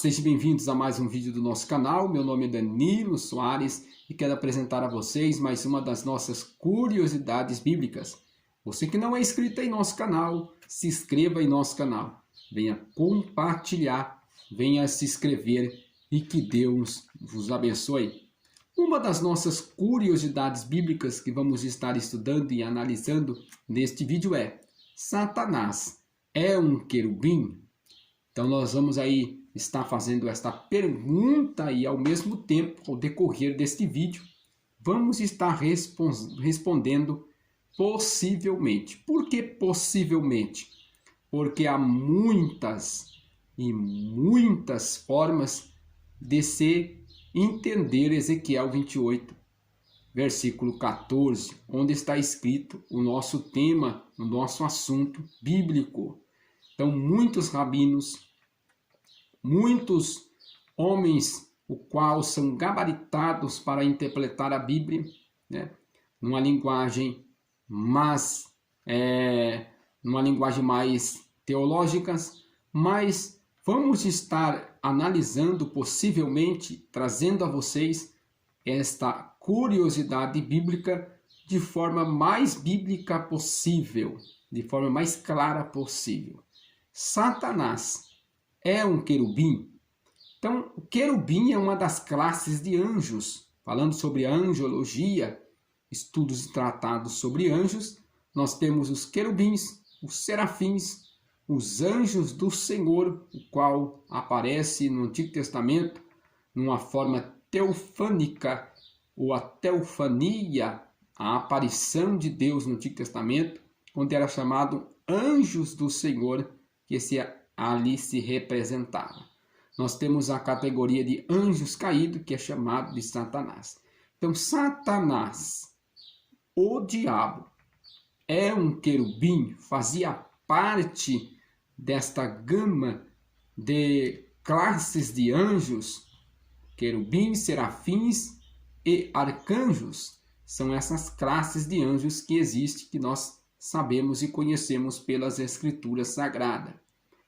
sejam bem-vindos a mais um vídeo do nosso canal. Meu nome é Danilo Soares e quero apresentar a vocês mais uma das nossas curiosidades bíblicas. Você que não é inscrito em nosso canal, se inscreva em nosso canal. Venha compartilhar, venha se inscrever e que Deus vos abençoe. Uma das nossas curiosidades bíblicas que vamos estar estudando e analisando neste vídeo é: Satanás é um querubim? Então nós vamos aí estar fazendo esta pergunta e ao mesmo tempo, ao decorrer deste vídeo, vamos estar respondendo possivelmente. Por que possivelmente? Porque há muitas e muitas formas de se entender Ezequiel 28, versículo 14, onde está escrito o nosso tema, o nosso assunto bíblico. Então, muitos rabinos, muitos homens, o qual são gabaritados para interpretar a Bíblia, né, numa linguagem mais teológica, mas vamos estar analisando, possivelmente, trazendo a vocês esta curiosidade bíblica de forma mais bíblica possível, de forma mais clara possível. Satanás é um querubim? Então, o querubim é uma das classes de anjos. Falando sobre a angiologia, estudos e tratados sobre anjos, nós temos os querubins, os serafins, os anjos do Senhor, o qual aparece no Antigo Testamento numa forma teofânica, ou a teofania, a aparição de Deus no Antigo Testamento, onde era chamado anjos do Senhor, que ali se representava. Nós temos a categoria de anjos caídos, que é chamado de Satanás. Então, Satanás, o diabo, é um querubim, fazia parte desta gama de classes de anjos, querubins, serafins e arcanjos. São essas classes de anjos que existem, que nós sabemos e conhecemos pelas Escrituras Sagradas.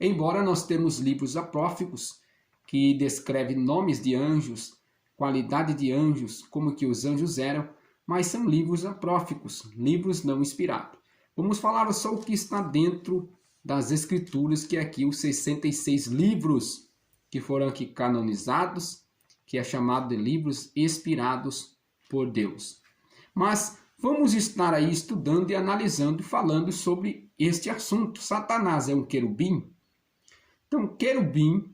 Embora nós temos livros apócrifos que descrevem nomes de anjos, qualidade de anjos, como que os anjos eram, mas são livros apócrifos, livros não inspirados. Vamos falar só o que está dentro das Escrituras, que é aqui os 66 livros que foram aqui canonizados, que é chamado de livros inspirados por Deus. Mas vamos estar aí estudando e analisando e falando sobre este assunto. Satanás é um querubim? Então, querubim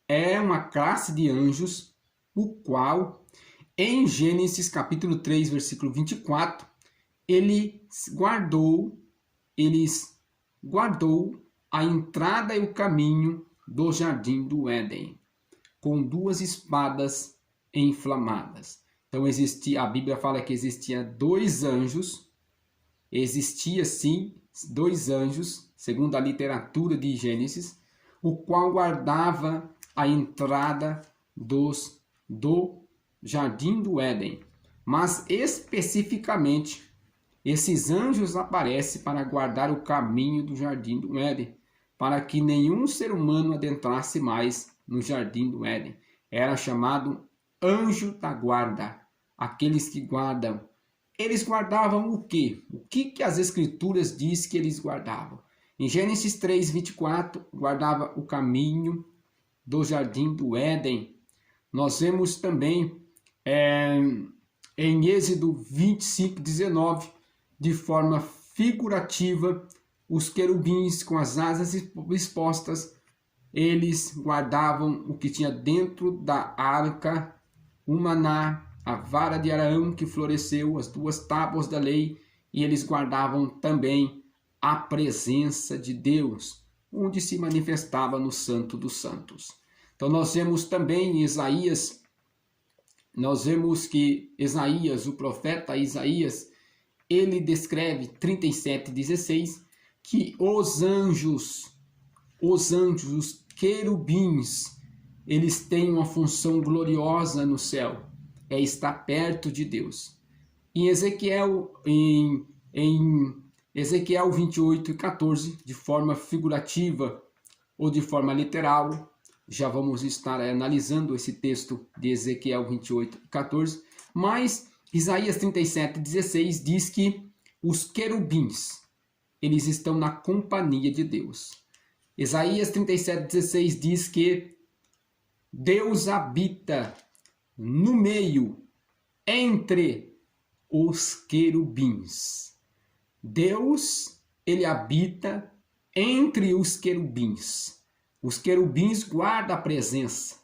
é uma classe de anjos, o qual, em Gênesis capítulo 3, versículo 24, ele guardou a entrada e o caminho do jardim do Éden, com duas espadas inflamadas. Então, a Bíblia fala que existia dois anjos, existia sim dois anjos, segundo a literatura de Gênesis, o qual guardava a entrada do jardim do Éden. Mas especificamente, esses anjos aparecem para guardar o caminho do jardim do Éden, para que nenhum ser humano adentrasse mais no jardim do Éden. Era chamado anjo da guarda, aqueles que guardam. Eles guardavam o quê? O que as Escrituras diz que eles guardavam? Em Gênesis 3, 24, guardava o caminho do jardim do Éden. Nós vemos também em Êxodo 25, 19, de forma figurativa, os querubins com as asas expostas, eles guardavam o que tinha dentro da arca, o maná, a vara de Arão que floresceu, as duas tábuas da lei, e eles guardavam também a presença de Deus, onde se manifestava no Santo dos Santos. Então nós vemos também em Isaías, o profeta Isaías, ele descreve 37:16, que os anjos, os querubins, eles têm uma função gloriosa no céu, é estar perto de Deus. Em Ezequiel 28:14, de forma figurativa ou de forma literal, já vamos estar analisando esse texto de Ezequiel 28, 14, mas Isaías 37, 16 diz que os querubins, eles estão na companhia de Deus. Isaías 37, 16 diz que Deus habita no meio, entre os querubins. Deus, ele habita entre os querubins. Os querubins guardam a presença,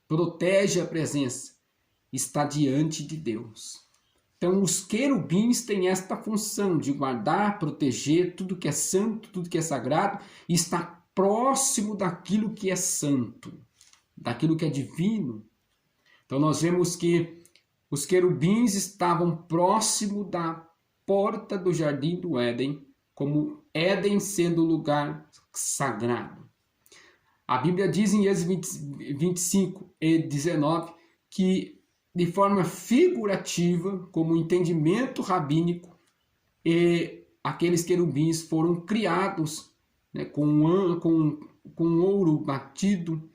protege a presença, está diante de Deus. Então, os querubins têm esta função de guardar, proteger tudo que é santo, tudo que é sagrado, e estar próximo daquilo que é santo, daquilo que é divino. Então, nós vemos que os querubins estavam próximo da porta do jardim do Éden, como Éden sendo lugar sagrado. A Bíblia diz em Êxodo 25 e 19 que, de forma figurativa, como entendimento rabínico, aqueles querubins foram criados, né, com ouro batido,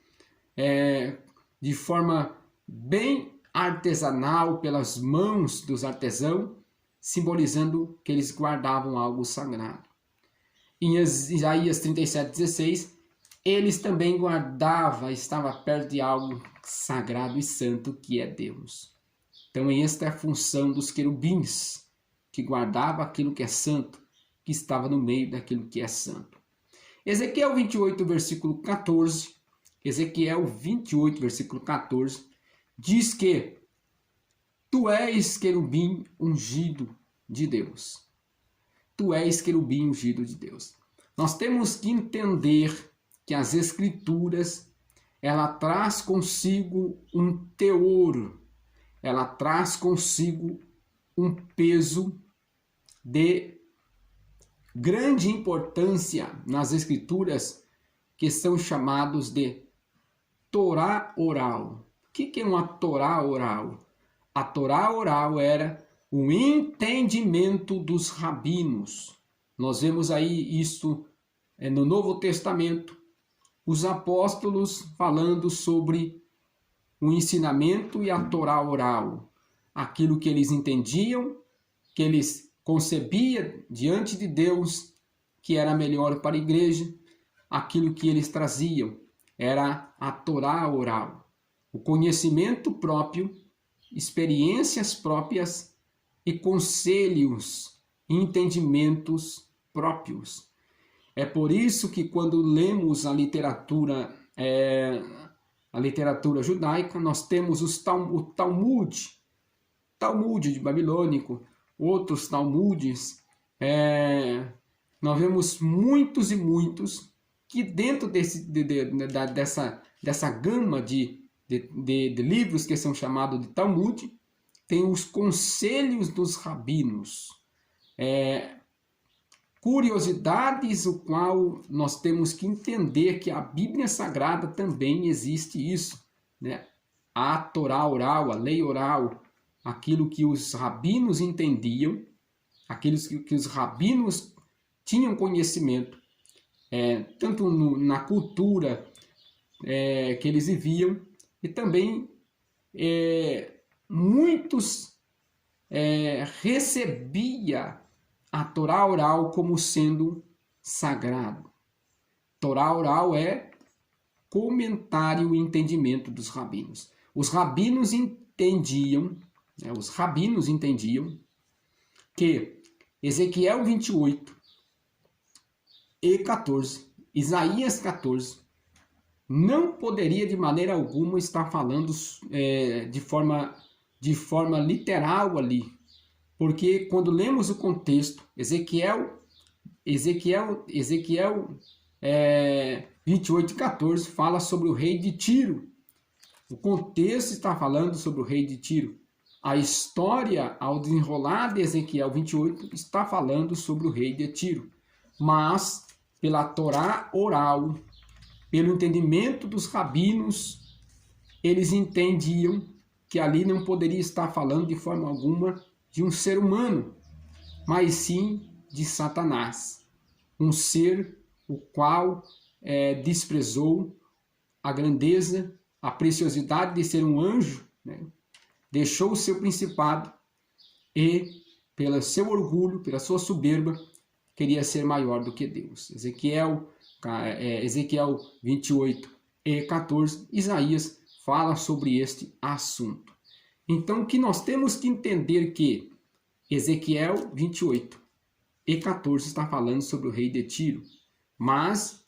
de forma bem artesanal pelas mãos dos artesãos, simbolizando que eles guardavam algo sagrado. Em Isaías 37:16, eles também guardavam, estava perto de algo sagrado e santo que é Deus. Então esta é a função dos querubins, que guardava aquilo que é santo, que estava no meio daquilo que é santo. Ezequiel 28, versículo 14, Ezequiel 28, versículo 14, diz que tu és querubim ungido de Deus. Tu és querubim ungido de Deus. Nós temos que entender que as Escrituras, ela traz consigo um teor, ela traz consigo um peso de grande importância nas Escrituras, que são chamados de Torá oral. O que é uma Torá oral? A Torá oral era o entendimento dos rabinos. Nós vemos aí isso no Novo Testamento, os apóstolos falando sobre o ensinamento e a Torá oral, aquilo que eles entendiam, que eles concebiam diante de Deus, que era melhor para a igreja, aquilo que eles traziam era a Torá oral, o conhecimento próprio, experiências próprias e conselhos, entendimentos próprios. É por isso que quando lemos a literatura judaica, nós temos o Talmud de Babilônico, outros Talmudes, nós vemos muitos e muitos que dentro dessa gama de livros que são chamados de Talmud, tem os conselhos dos rabinos, curiosidades, o qual nós temos que entender que a Bíblia Sagrada também existe isso, né? A Torá oral, a lei oral, aquilo que os rabinos entendiam, aquilo que os rabinos tinham conhecimento, tanto na cultura que eles viviam, e também muitos recebia a Torá oral como sendo sagrado. Torá oral é comentário e entendimento dos rabinos. Os rabinos entendiam que Ezequiel 28 e 14, Isaías 14, não poderia de maneira alguma estar falando de forma literal ali, porque quando lemos o contexto, Ezequiel 28 e 14 fala sobre o rei de Tiro. O contexto está falando sobre o rei de Tiro. A história, ao desenrolar de Ezequiel 28, está falando sobre o rei de Tiro. Mas, pela Torá oral, pelo entendimento dos rabinos, eles entendiam que ali não poderia estar falando de forma alguma de um ser humano, mas sim de Satanás, um ser o qual desprezou, a grandeza, a preciosidade de ser um anjo, né? Deixou o seu principado e, pelo seu orgulho, pela sua soberba, queria ser maior do que Deus. Ezequiel 28 e 14, Isaías fala sobre este assunto. Então, o que nós temos que entender que Ezequiel 28 e 14 está falando sobre o rei de Tiro, mas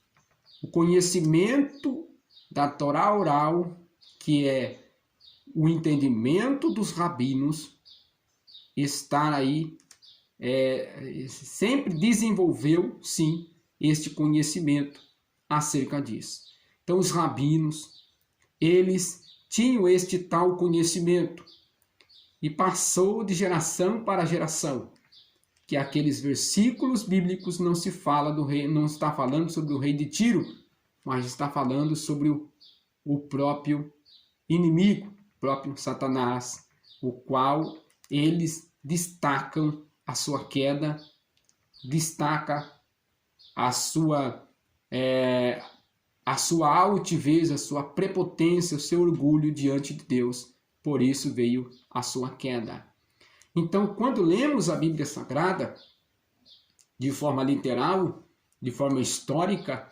o conhecimento da Torá oral, que é o entendimento dos rabinos, está aí, sempre desenvolveu, sim, este conhecimento acerca disso. Então, os rabinos, eles tinham este tal conhecimento e passou de geração para geração, que aqueles versículos bíblicos não se fala do rei, não está falando sobre o rei de Tiro, mas está falando sobre o próprio inimigo, o próprio Satanás, o qual eles destacam a sua queda, destaca a sua altivez, a sua prepotência, o seu orgulho diante de Deus. Por isso veio a sua queda. Então, quando lemos a Bíblia Sagrada, de forma literal, de forma histórica,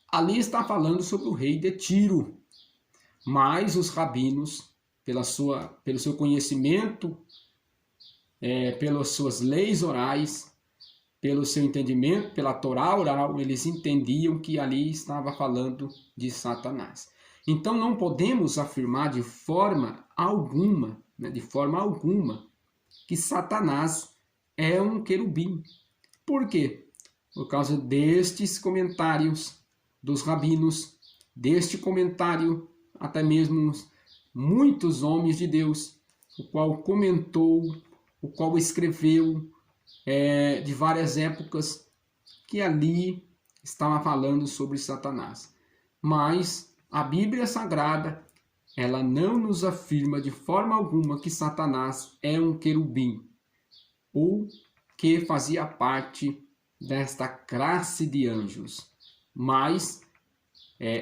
ali está falando sobre o rei de Tiro. Mas os rabinos, pelo seu conhecimento, pelas suas leis orais, pelo seu entendimento, pela Torá oral, eles entendiam que ali estava falando de Satanás. Então não podemos afirmar de forma alguma, que Satanás é um querubim. Por quê? Por causa destes comentários dos rabinos, deste comentário, até mesmo muitos homens de Deus, o qual comentou, o qual escreveu de várias épocas, que ali estava falando sobre Satanás. Mas a Bíblia Sagrada, ela não nos afirma de forma alguma que Satanás é um querubim, ou que fazia parte desta classe de anjos. Mas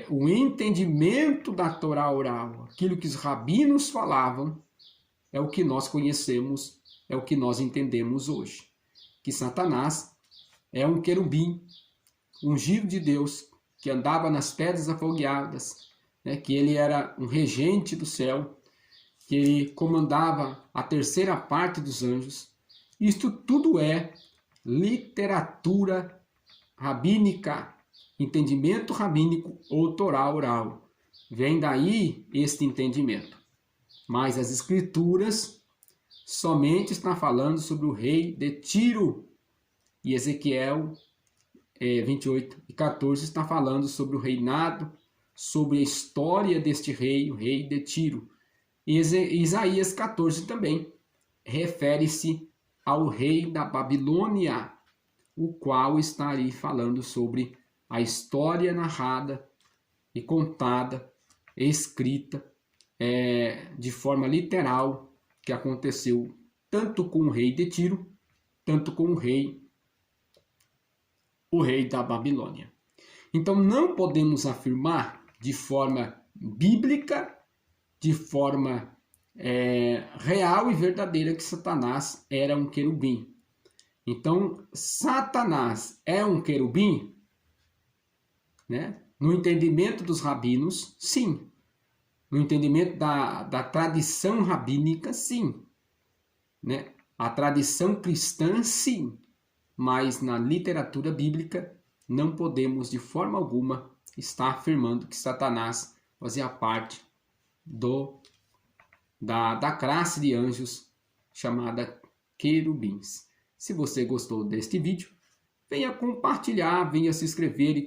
o entendimento da Torá oral, aquilo que os rabinos falavam, é o que nós conhecemos, é o que nós entendemos hoje. Que Satanás é um querubim, ungido de Deus, que andava nas pedras afogueadas, né? Que ele era um regente do céu, que ele comandava a terceira parte dos anjos. Isto tudo é literatura rabínica, entendimento rabínico ou Torá oral. Vem daí este entendimento. Mas as escrituras somente estão falando sobre o rei de Tiro. E Ezequiel 28 e 14 está falando sobre o reinado, sobre a história deste rei, o rei de Tiro. E Isaías 14 também refere-se ao rei da Babilônia, o qual está ali falando sobre a história narrada e contada, escrita de forma literal, que aconteceu tanto com o rei de Tiro, tanto com o rei da Babilônia. Então não podemos afirmar de forma bíblica, de forma real e verdadeira, que Satanás era um querubim. Então, Satanás é um querubim? Né? No entendimento dos rabinos, sim. No entendimento da tradição rabínica, sim. Né? A tradição cristã, sim. Mas na literatura bíblica, não podemos de forma alguma estar afirmando que Satanás fazia parte da classe de anjos chamada querubins. Se você gostou deste vídeo, venha compartilhar, venha se inscrever e